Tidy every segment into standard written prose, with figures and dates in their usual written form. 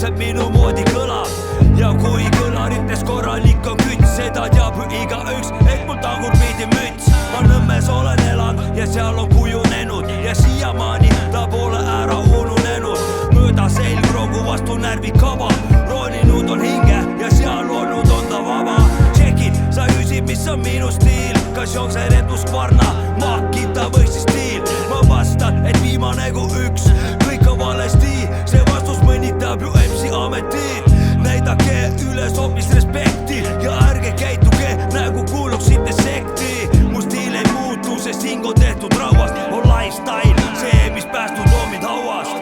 täpselt minu moodi kõlab. Ja kui kõlarites korralik on küts, seda teab ju igaüks, et mul tagurpidi müts. Ma Nõmmes olen elanud ja seal on kujunenud ja siiamaani ta pole ära ununenud. Mööda selgroogu vastu närvikava, rooninud on hinge ja seal olnud on ta vaba. Tšekid, sa küsid, mis on minu stiil, kas jookse retuskvarna, maakita või siis stiil. Ma vastan, et viimane kui üks, kõik on valesti, see vastus mõnitab ju MC ametit. Näidake üles hoopis respekti ja ärge käituge nagu kuuluksite sekti. Mu stiil ei muutu, sest hing on tehtud rauast, on lifestyle, see mis päästud on mind hauast.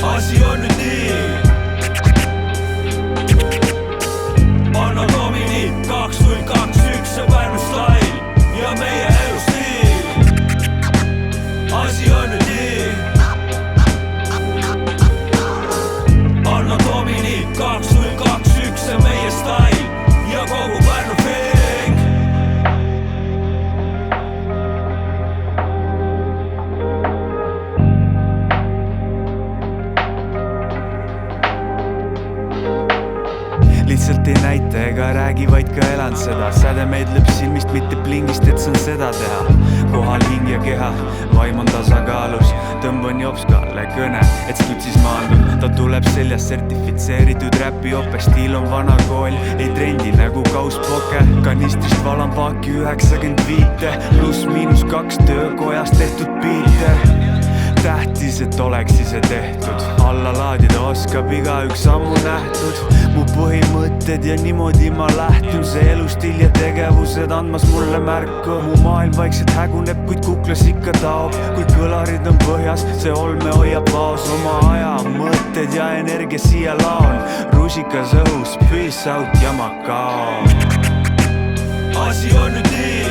Asi on nüüd nii, Anno Domini 2021, see Pärnu style ja meie elustiil. Asi on nüüd nii, Anno Domini 2021, see meie style ja kogu Pärnu feeling. Lihtsalt ei näita ega räägi, vaid ka elan seda. Sädemeid lööb silmist, mitte plingist, et saan seda teha. Kohal hing ja keha, vaim on tasakaalus. Tõmban jopskale kõne, et stutsis maandub. Ta tuleb seljas sertifitseeritud räpi ope. Stiil on vana kool, ei trendi nagu kauspoke. Kanistrist valan paaki 95, pluss miinus 2 töökojas tehtud biite. Tähtis, et oleks ise tehtud, alla laadida oskab igaüks ammu nähtud. Mu põhimõtted ja niimoodi ma lähtun, see elustiil ja tegevused andmas mulle märku. Mu maailm vaikselt häguneb, kuid kuklas ikka taob. Kui kõlarid on põhjas, see olme hoiab vaos. Oma aja, mõtted ja energia siia laon. Rusikas õhus, peace out ja makao. Asi on nüüd nii,